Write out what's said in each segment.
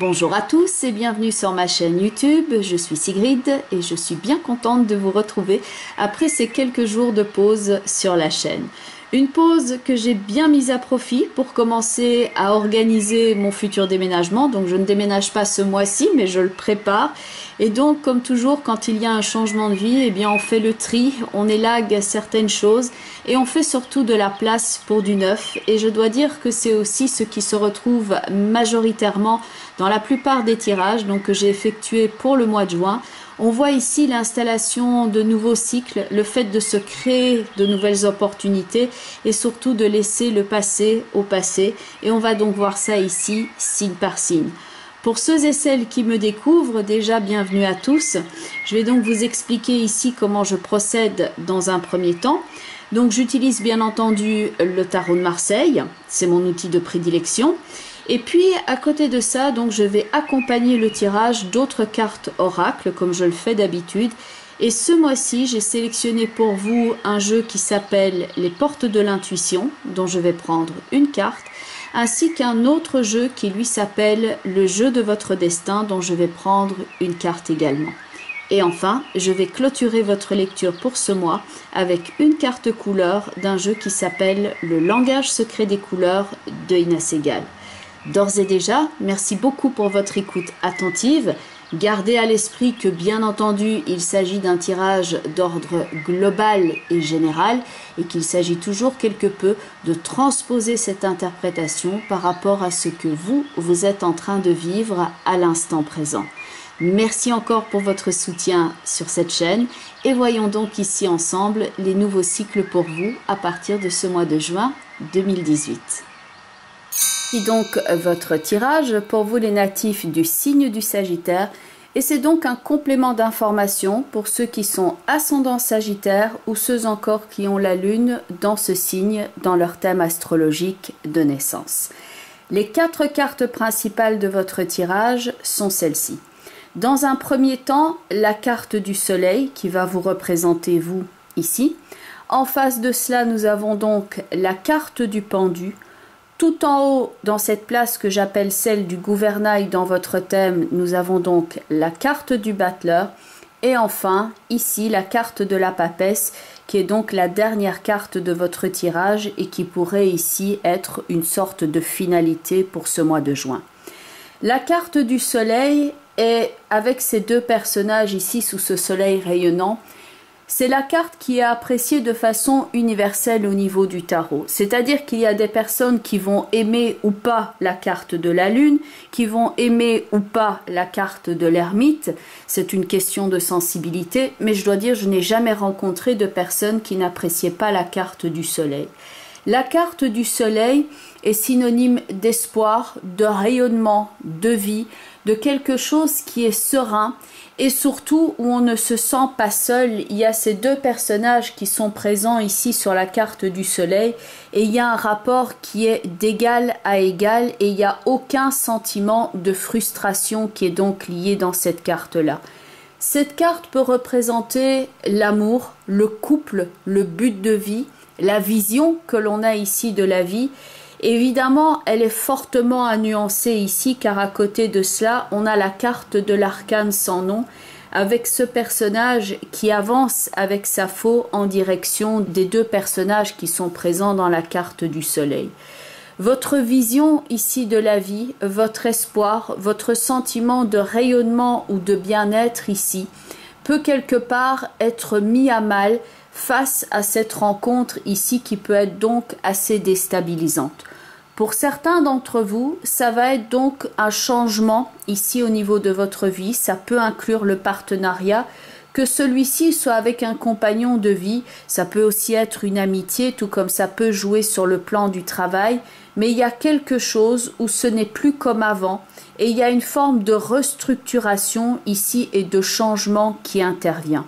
Bonjour à tous et bienvenue sur ma chaîne YouTube, je suis Sigrid et je suis bien contente de vous retrouver après ces quelques jours de pause sur la chaîne. Une pause que j'ai bien mise à profit pour commencer à organiser mon futur déménagement. Donc je ne déménage pas ce mois-ci mais je le prépare. Et donc comme toujours quand il y a un changement de vie, eh bien on fait le tri, on élague certaines choses et on fait surtout de la place pour du neuf. Et je dois dire que c'est aussi ce qui se retrouve majoritairement dans la plupart des tirages donc, que j'ai effectués pour le mois de juin. On voit ici l'installation de nouveaux cycles, le fait de se créer de nouvelles opportunités et surtout de laisser le passé au passé. Et on va donc voir ça ici, signe par signe. Pour ceux et celles qui me découvrent, déjà bienvenue à tous. Je vais donc vous expliquer ici comment je procède dans un premier temps. Donc j'utilise bien entendu le tarot de Marseille, c'est mon outil de prédilection. Et puis à côté de ça, donc je vais accompagner le tirage d'autres cartes oracle comme je le fais d'habitude. Et ce mois-ci, j'ai sélectionné pour vous un jeu qui s'appelle Les Portes de l'Intuition, dont je vais prendre une carte, ainsi qu'un autre jeu qui lui s'appelle Le Jeu de votre destin, dont je vais prendre une carte également. Et enfin, je vais clôturer votre lecture pour ce mois avec une carte couleur d'un jeu qui s'appelle Le Langage secret des couleurs de Inès Segal. D'ores et déjà, merci beaucoup pour votre écoute attentive. Gardez à l'esprit que bien entendu, il s'agit d'un tirage d'ordre global et général et qu'il s'agit toujours quelque peu de transposer cette interprétation par rapport à ce que vous êtes en train de vivre à l'instant présent. Merci encore pour votre soutien sur cette chaîne et voyons donc ici ensemble les nouveaux cycles pour vous à partir de ce mois de juin 2018. Voici donc votre tirage pour vous les natifs du signe du Sagittaire et c'est donc un complément d'information pour ceux qui sont ascendant Sagittaire ou ceux encore qui ont la lune dans ce signe dans leur thème astrologique de naissance. Les 4 cartes principales de votre tirage sont celles-ci. Dans un premier temps, la carte du soleil qui va vous représenter vous ici. En face de cela, nous avons donc la carte du pendu. Tout en haut, dans cette place que j'appelle celle du gouvernail dans votre thème, nous avons donc la carte du battleur. Et enfin, ici, la carte de la papesse, qui est donc la dernière carte de votre tirage et qui pourrait ici être une sorte de finalité pour ce mois de juin. La carte du soleil est, avec ces deux personnages ici sous ce soleil rayonnant, c'est la carte qui est appréciée de façon universelle au niveau du tarot. C'est-à-dire qu'il y a des personnes qui vont aimer ou pas la carte de la lune, qui vont aimer ou pas la carte de l'ermite. C'est une question de sensibilité, mais je dois dire je n'ai jamais rencontré de personnes qui n'appréciaient pas la carte du soleil. La carte du soleil est synonyme d'espoir, de rayonnement, de vie, de quelque chose qui est serein et surtout où on ne se sent pas seul. Il y a ces deux personnages qui sont présents ici sur la carte du soleil et il y a un rapport qui est d'égal à égal et il n'y a aucun sentiment de frustration qui est donc lié dans cette carte-là. Cette carte peut représenter l'amour, le couple, le but de vie, la vision que l'on a ici de la vie. Évidemment, elle est fortement à nuancer ici car à côté de cela, on a la carte de l'arcane sans nom avec ce personnage qui avance avec sa faux en direction des deux personnages qui sont présents dans la carte du soleil. Votre vision ici de la vie, votre espoir, votre sentiment de rayonnement ou de bien-être ici peut quelque part être mis à mal face à cette rencontre ici qui peut être donc assez déstabilisante. Pour certains d'entre vous, ça va être donc un changement ici au niveau de votre vie. Ça peut inclure le partenariat, que celui-ci soit avec un compagnon de vie. Ça peut aussi être une amitié, tout comme ça peut jouer sur le plan du travail. Mais il y a quelque chose où ce n'est plus comme avant et il y a une forme de restructuration ici et de changement qui intervient.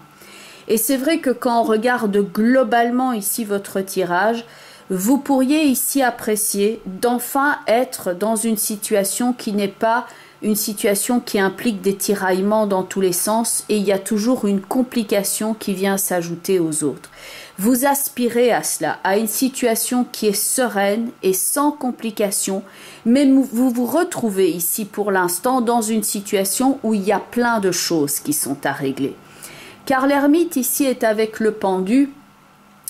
Et c'est vrai que quand on regarde globalement ici votre tirage, vous pourriez ici apprécier d'enfin être dans une situation qui n'est pas une situation qui implique des tiraillements dans tous les sens et il y a toujours une complication qui vient s'ajouter aux autres. Vous aspirez à cela, à une situation qui est sereine et sans complications, mais vous vous retrouvez ici pour l'instant dans une situation où il y a plein de choses qui sont à régler. Car l'ermite ici est avec le pendu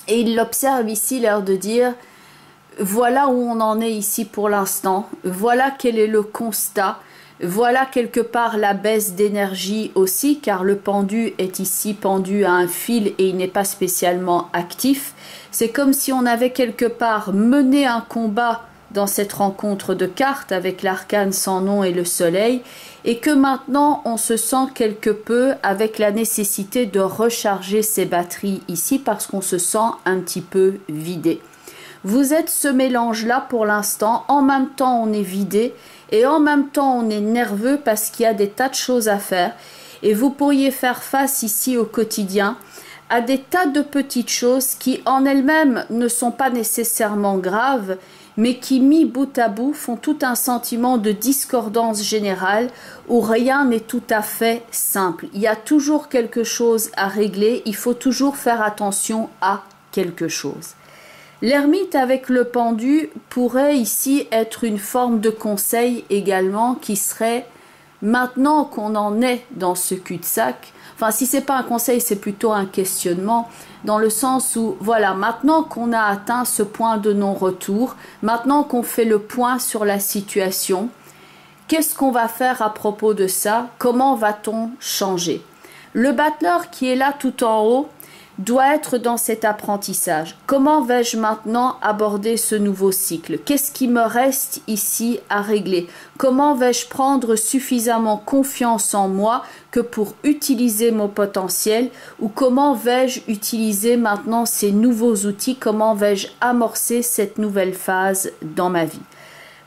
et il l'observe ici, l'air de dire « Voilà où on en est ici pour l'instant, voilà quel est le constat ». Voilà quelque part la baisse d'énergie aussi, car le pendu est ici pendu à un fil et il n'est pas spécialement actif. C'est comme si on avait quelque part mené un combat dans cette rencontre de cartes avec l'arcane sans nom et le soleil, et que maintenant on se sent quelque peu avec la nécessité de recharger ses batteries ici parce qu'on se sent un petit peu vidé. Vous êtes ce mélange-là pour l'instant, en même temps on est vidé, et en même temps on est nerveux parce qu'il y a des tas de choses à faire et vous pourriez faire face ici au quotidien à des tas de petites choses qui en elles-mêmes ne sont pas nécessairement graves mais qui mis bout à bout font tout un sentiment de discordance générale où rien n'est tout à fait simple. Il y a toujours quelque chose à régler, il faut toujours faire attention à quelque chose. L'ermite avec le pendu pourrait ici être une forme de conseil également qui serait, maintenant qu'on en est dans ce cul-de-sac, enfin si c'est pas un conseil c'est plutôt un questionnement, dans le sens où voilà, maintenant qu'on a atteint ce point de non-retour, maintenant qu'on fait le point sur la situation, qu'est-ce qu'on va faire à propos de ça? Comment va-t-on changer? Le battleur qui est là tout en haut doit être dans cet apprentissage. Comment vais-je maintenant aborder ce nouveau cycle? Qu'est-ce qui me reste ici à régler? Comment vais-je prendre suffisamment confiance en moi que pour utiliser mon potentiel? Ou comment vais-je utiliser maintenant ces nouveaux outils? Comment vais-je amorcer cette nouvelle phase dans ma vie?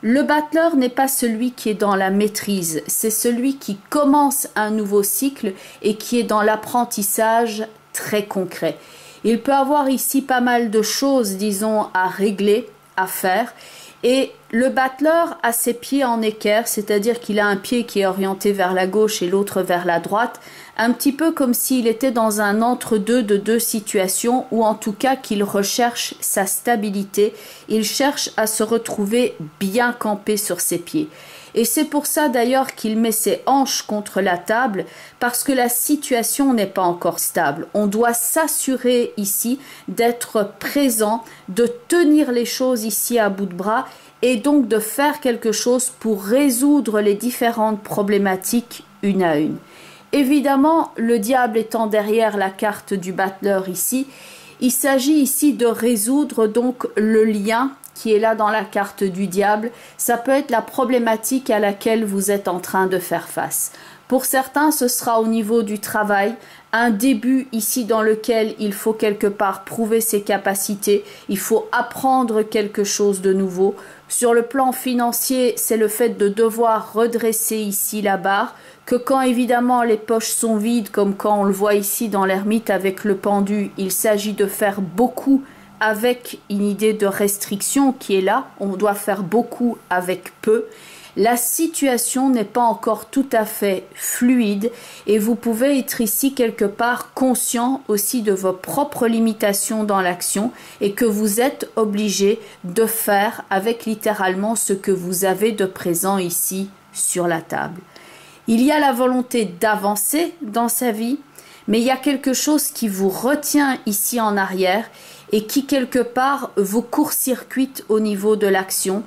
Le battleur n'est pas celui qui est dans la maîtrise, c'est celui qui commence un nouveau cycle et qui est dans l'apprentissage très concret. Il peut avoir ici pas mal de choses, disons, à régler, à faire. Et le battleur a ses pieds en équerre, c'est-à-dire qu'il a un pied qui est orienté vers la gauche et l'autre vers la droite, un petit peu comme s'il était dans un entre-deux de deux situations, ou en tout cas qu'il recherche sa stabilité. Il cherche à se retrouver bien campé sur ses pieds. Et c'est pour ça d'ailleurs qu'il met ses hanches contre la table, parce que la situation n'est pas encore stable. On doit s'assurer ici d'être présent, de tenir les choses ici à bout de bras, et donc de faire quelque chose pour résoudre les différentes problématiques une à une. Évidemment, le diable étant derrière la carte du battleur ici, il s'agit ici de résoudre donc le lien qui est là dans la carte du diable. Ça peut être la problématique à laquelle vous êtes en train de faire face. Pour certains, ce sera au niveau du travail, un début ici dans lequel il faut quelque part prouver ses capacités, il faut apprendre quelque chose de nouveau. Sur le plan financier, c'est le fait de devoir redresser ici la barre, que quand évidemment les poches sont vides, comme quand on le voit ici dans l'ermite avec le pendu, il s'agit de faire beaucoup avec une idée de restriction qui est là, on doit faire beaucoup avec peu. La situation n'est pas encore tout à fait fluide et vous pouvez être ici quelque part conscient aussi de vos propres limitations dans l'action et que vous êtes obligé de faire avec littéralement ce que vous avez de présent ici sur la table. Il y a la volonté d'avancer dans sa vie, mais il y a quelque chose qui vous retient ici en arrière et qui quelque part vous court-circuite au niveau de l'action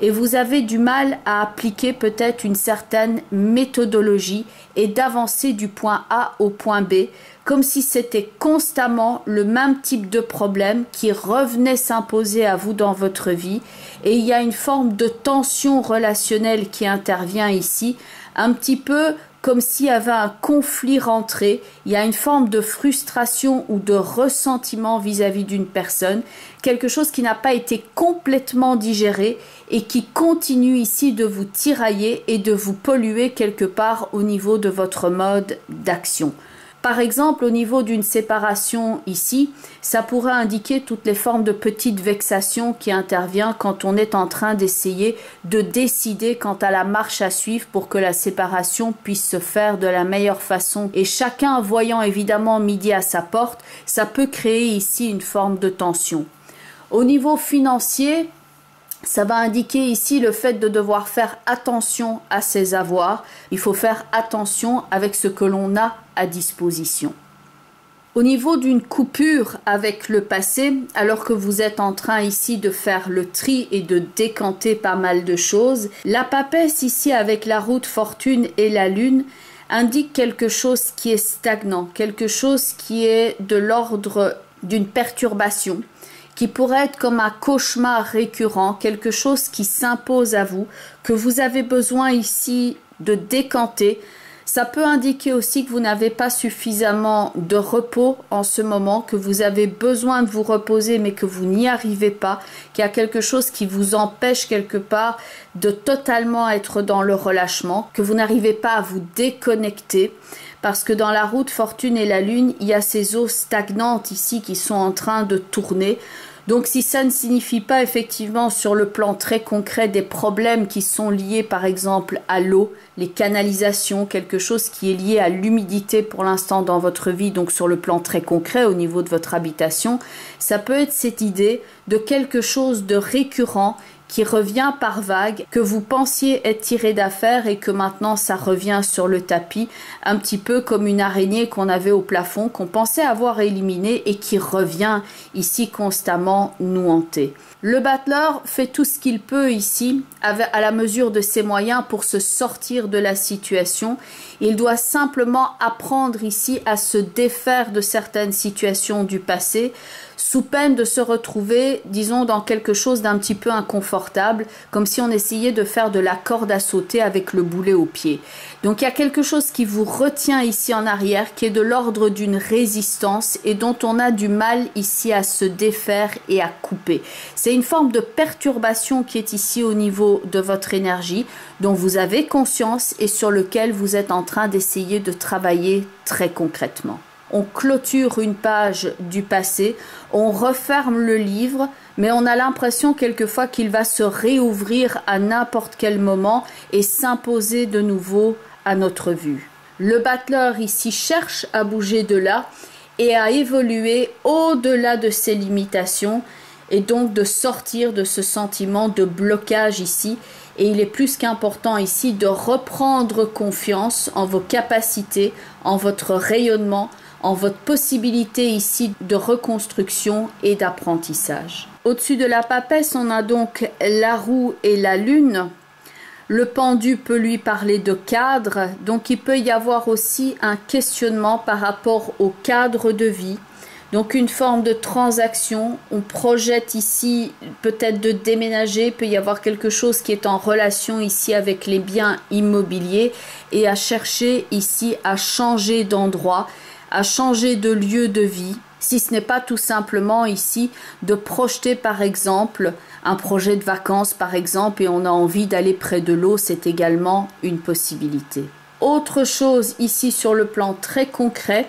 et vous avez du mal à appliquer peut-être une certaine méthodologie et d'avancer du point A au point B comme si c'était constamment le même type de problème qui revenait s'imposer à vous dans votre vie et il y a une forme de tension relationnelle qui intervient ici, un petit peu comme s'il y avait un conflit rentré, il y a une forme de frustration ou de ressentiment vis-à-vis d'une personne, quelque chose qui n'a pas été complètement digéré et qui continue ici de vous tirailler et de vous polluer quelque part au niveau de votre mode d'action. Par exemple, au niveau d'une séparation ici, ça pourrait indiquer toutes les formes de petites vexations qui interviennent quand on est en train d'essayer de décider quant à la marche à suivre pour que la séparation puisse se faire de la meilleure façon. Et chacun voyant évidemment midi à sa porte, ça peut créer ici une forme de tension. Au niveau financier, ça va indiquer ici le fait de devoir faire attention à ses avoirs. Il faut faire attention avec ce que l'on a à disposition. Au niveau d'une coupure avec le passé, alors que vous êtes en train ici de faire le tri et de décanter pas mal de choses, la papesse ici avec la roue de fortune et la lune indique quelque chose qui est stagnant, quelque chose qui est de l'ordre d'une perturbation, qui pourrait être comme un cauchemar récurrent, quelque chose qui s'impose à vous, que vous avez besoin ici de décanter. Ça peut indiquer aussi que vous n'avez pas suffisamment de repos en ce moment, que vous avez besoin de vous reposer mais que vous n'y arrivez pas, qu'il y a quelque chose qui vous empêche quelque part de totalement être dans le relâchement, que vous n'arrivez pas à vous déconnecter. Parce que dans la roue de fortune et la lune, il y a ces eaux stagnantes ici qui sont en train de tourner. Donc si ça ne signifie pas effectivement sur le plan très concret des problèmes qui sont liés par exemple à l'eau, les canalisations, quelque chose qui est lié à l'humidité pour l'instant dans votre vie, donc sur le plan très concret au niveau de votre habitation, ça peut être cette idée de quelque chose de récurrent qui revient par vague, que vous pensiez être tiré d'affaire et que maintenant ça revient sur le tapis, un petit peu comme une araignée qu'on avait au plafond, qu'on pensait avoir éliminée et qui revient ici constamment nous hanter. Le battleur fait tout ce qu'il peut ici, à la mesure de ses moyens, pour se sortir de la situation. Il doit simplement apprendre ici à se défaire de certaines situations du passé, sous peine de se retrouver, disons, dans quelque chose d'un petit peu inconfortable, comme si on essayait de faire de la corde à sauter avec le boulet au pied. Donc il y a quelque chose qui vous retient ici en arrière, qui est de l'ordre d'une résistance et dont on a du mal ici à se défaire et à couper. C'est une forme de perturbation qui est ici au niveau de votre énergie, dont vous avez conscience et sur lequel vous êtes en train d'essayer de travailler très concrètement. On clôture une page du passé, on referme le livre, mais on a l'impression quelquefois qu'il va se réouvrir à n'importe quel moment et s'imposer de nouveau à notre vue. Le battleur ici cherche à bouger de là et à évoluer au-delà de ses limitations et donc de sortir de ce sentiment de blocage ici. Et il est plus qu'important ici de reprendre confiance en vos capacités, en votre rayonnement, en votre possibilité ici de reconstruction et d'apprentissage. Au-dessus de la papesse, on a donc la roue et la lune. Le pendu peut lui parler de cadre, donc il peut y avoir aussi un questionnement par rapport au cadre de vie. Donc une forme de transaction, on projette ici peut-être de déménager, peut y avoir quelque chose qui est en relation ici avec les biens immobiliers et à chercher ici à changer d'endroit, à changer de lieu de vie, si ce n'est pas tout simplement ici de projeter par exemple un projet de vacances par exemple et on a envie d'aller près de l'eau, c'est également une possibilité. Autre chose ici sur le plan très concret,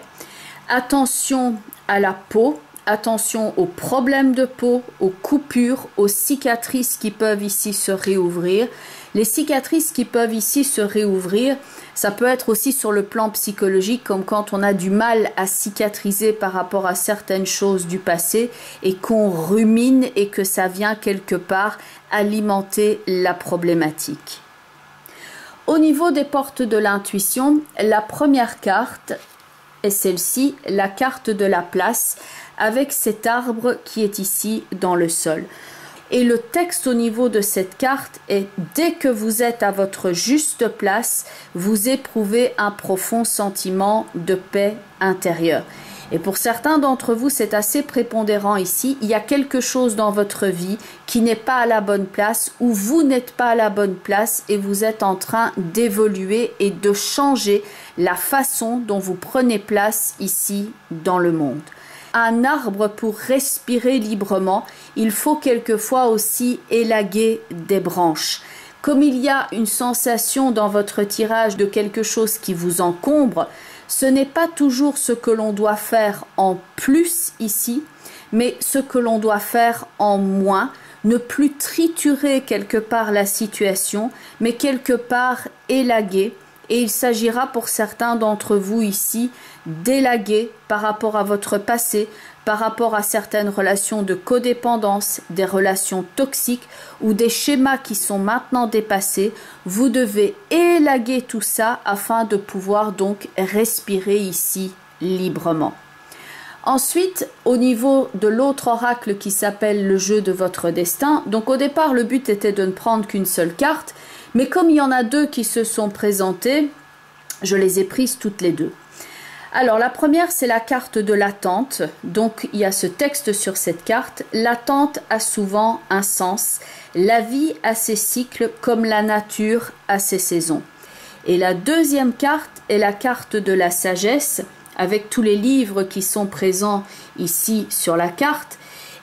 attention à la peau, attention aux problèmes de peau, aux coupures, aux cicatrices qui peuvent ici se réouvrir. Les cicatrices qui peuvent ici se réouvrir, ça peut être aussi sur le plan psychologique, comme quand on a du mal à cicatriser par rapport à certaines choses du passé et qu'on rumine et que ça vient quelque part alimenter la problématique. Au niveau des portes de l'intuition, la première carte est celle-ci, la carte de la place, avec cet arbre qui est ici dans le sol. Et le texte au niveau de cette carte est « Dès que vous êtes à votre juste place, vous éprouvez un profond sentiment de paix intérieure. » Et pour certains d'entre vous, c'est assez prépondérant ici. Il y a quelque chose dans votre vie qui n'est pas à la bonne place ou vous n'êtes pas à la bonne place et vous êtes en train d'évoluer et de changer la façon dont vous prenez place ici dans le monde. Un arbre, pour respirer librement, il faut quelquefois aussi élaguer des branches. Comme il y a une sensation dans votre tirage de quelque chose qui vous encombre, Ce n'est pas toujours ce que l'on doit faire en plus ici, mais ce que l'on doit faire en moins, ne plus triturer quelque part la situation, mais quelque part élaguer. Et il s'agira pour certains d'entre vous ici d'élaguer par rapport à votre passé, par rapport à certaines relations de codépendance, des relations toxiques ou des schémas qui sont maintenant dépassés. Vous devez élaguer tout ça afin de pouvoir donc respirer ici librement. Ensuite, au niveau de l'autre oracle qui s'appelle le jeu de votre destin, donc au départ le but était de ne prendre qu'une seule carte, mais comme il y en a deux qui se sont présentées, je les ai prises toutes les deux. Alors la première c'est la carte de l'attente, donc il y a ce texte sur cette carte, l'attente a souvent un sens, la vie a ses cycles comme la nature a ses saisons. Et la deuxième carte est la carte de la sagesse, avec tous les livres qui sont présents ici sur la carte,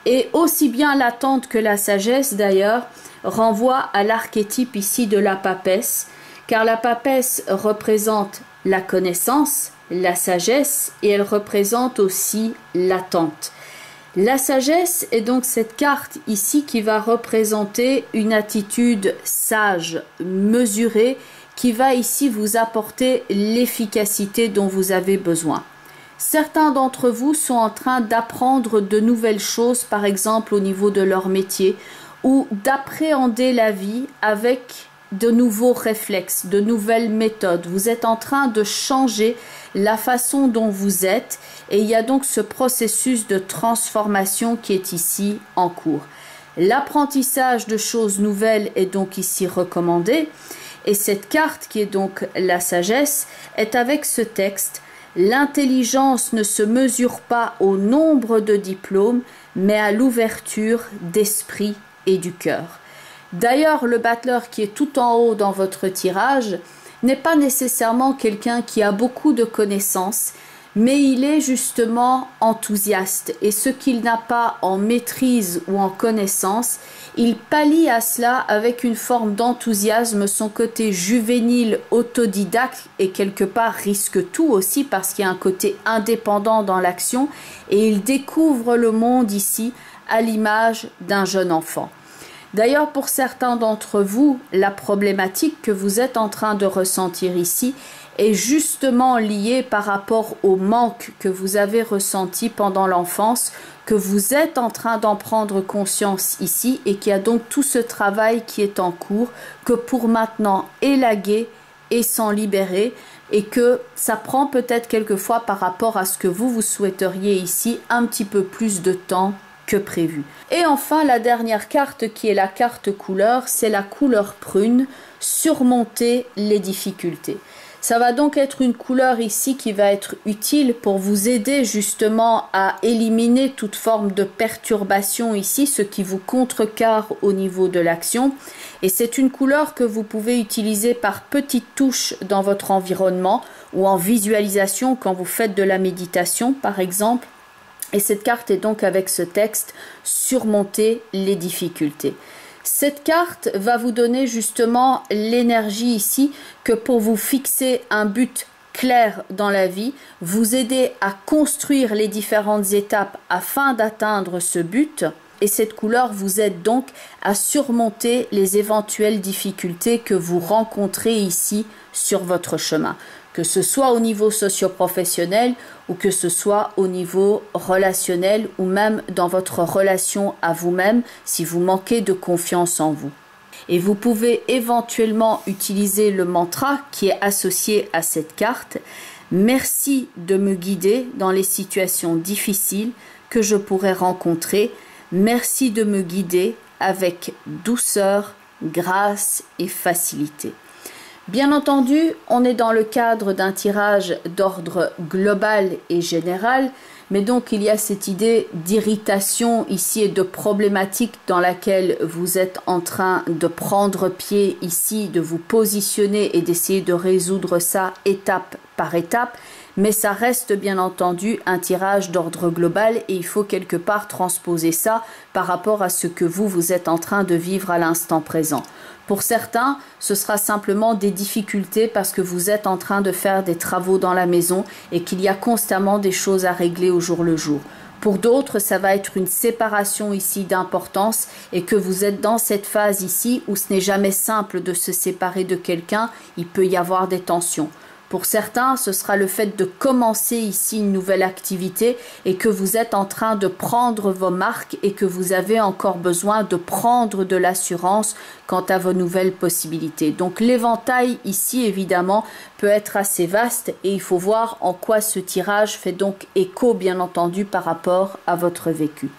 et aussi bien l'attente que la sagesse d'ailleurs renvoient à l'archétype ici de la papesse, car la papesse représente la connaissance, la sagesse, et elle représente aussi l'attente. La sagesse est donc cette carte ici qui va représenter une attitude sage, mesurée, qui va ici vous apporter l'efficacité dont vous avez besoin. Certains d'entre vous sont en train d'apprendre de nouvelles choses, par exemple au niveau de leur métier, ou d'appréhender la vie avec de nouveaux réflexes, de nouvelles méthodes. Vous êtes en train de changer la façon dont vous êtes et il y a donc ce processus de transformation qui est ici en cours. L'apprentissage de choses nouvelles est donc ici recommandé. Et cette carte, qui est donc la sagesse, est avec ce texte. L'intelligence ne se mesure pas au nombre de diplômes, mais à l'ouverture d'esprit et du cœur. D'ailleurs, le battleur qui est tout en haut dans votre tirage n'est pas nécessairement quelqu'un qui a beaucoup de connaissances, mais il est justement enthousiaste. Et ce qu'il n'a pas en maîtrise ou en connaissance, il pallie à cela avec une forme d'enthousiasme, son côté juvénile, autodidacte et quelque part risque tout aussi parce qu'il y a un côté indépendant dans l'action et il découvre le monde ici à l'image d'un jeune enfant. D'ailleurs, pour certains d'entre vous, la problématique que vous êtes en train de ressentir ici est justement liée par rapport au manque que vous avez ressenti pendant l'enfance, que vous êtes en train d'en prendre conscience ici et qu'il y a donc tout ce travail qui est en cours, que pour maintenant élaguer et s'en libérer et que ça prend peut-être quelquefois par rapport à ce que vous souhaiteriez ici un petit peu plus de temps que prévu. Et enfin, la dernière carte qui est la carte couleur, c'est la couleur prune, surmonter les difficultés. Ça va donc être une couleur ici qui va être utile pour vous aider justement à éliminer toute forme de perturbation ici, ce qui vous contrecarre au niveau de l'action. Et c'est une couleur que vous pouvez utiliser par petites touches dans votre environnement ou en visualisation quand vous faites de la méditation par exemple. Et cette carte est donc avec ce texte « Surmonter les difficultés ». Cette carte va vous donner justement l'énergie ici que pour vous fixer un but clair dans la vie, vous aider à construire les différentes étapes afin d'atteindre ce but. Et cette couleur vous aide donc à surmonter les éventuelles difficultés que vous rencontrez ici sur votre chemin, que ce soit au niveau socio-professionnel ou que ce soit au niveau relationnel ou même dans votre relation à vous-même si vous manquez de confiance en vous. Et vous pouvez éventuellement utiliser le mantra qui est associé à cette carte. Merci de me guider dans les situations difficiles que je pourrais rencontrer. Merci de me guider avec douceur, grâce et facilité. Bien entendu, on est dans le cadre d'un tirage d'ordre global et général, mais donc il y a cette idée d'irritation ici et de problématique dans laquelle vous êtes en train de prendre pied ici, de vous positionner et d'essayer de résoudre ça étape par étape. mais ça reste bien entendu un tirage d'ordre global et il faut quelque part transposer ça par rapport à ce que vous êtes en train de vivre à l'instant présent. Pour certains, ce sera simplement des difficultés parce que vous êtes en train de faire des travaux dans la maison et qu'il y a constamment des choses à régler au jour le jour. Pour d'autres, ça va être une séparation ici d'importance et que vous êtes dans cette phase ici où ce n'est jamais simple de se séparer de quelqu'un, il peut y avoir des tensions. Pour certains, ce sera le fait de commencer ici une nouvelle activité et que vous êtes en train de prendre vos marques et que vous avez encore besoin de prendre de l'assurance quant à vos nouvelles possibilités. Donc l'éventail ici, évidemment, peut être assez vaste et il faut voir en quoi ce tirage fait donc écho, bien entendu, par rapport à votre vécu.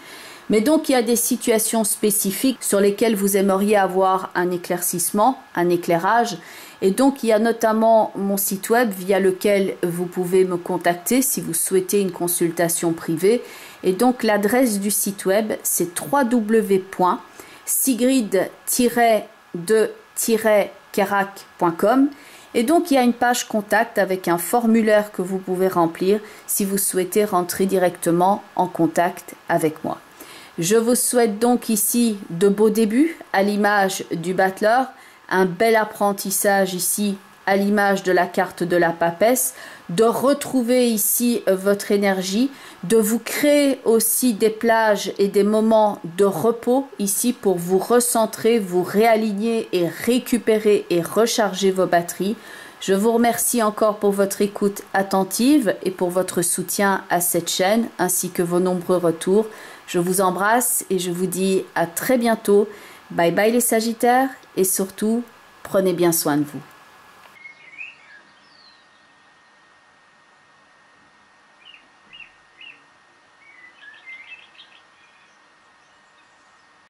Mais donc il y a des situations spécifiques sur lesquelles vous aimeriez avoir un éclaircissement, un éclairage. Et donc il y a notamment mon site web via lequel vous pouvez me contacter si vous souhaitez une consultation privée. Et donc l'adresse du site web c'est www.sigrid-de-kerak.com. Et donc il y a une page contact avec un formulaire que vous pouvez remplir si vous souhaitez rentrer directement en contact avec moi. Je vous souhaite donc ici de beaux débuts à l'image du battleur, un bel apprentissage ici à l'image de la carte de la papesse, de retrouver ici votre énergie, de vous créer aussi des plages et des moments de repos ici pour vous recentrer, vous réaligner et récupérer et recharger vos batteries. Je vous remercie encore pour votre écoute attentive et pour votre soutien à cette chaîne ainsi que vos nombreux retours. Je vous embrasse et je vous dis à très bientôt. Bye bye les Sagittaires et surtout, prenez bien soin de vous.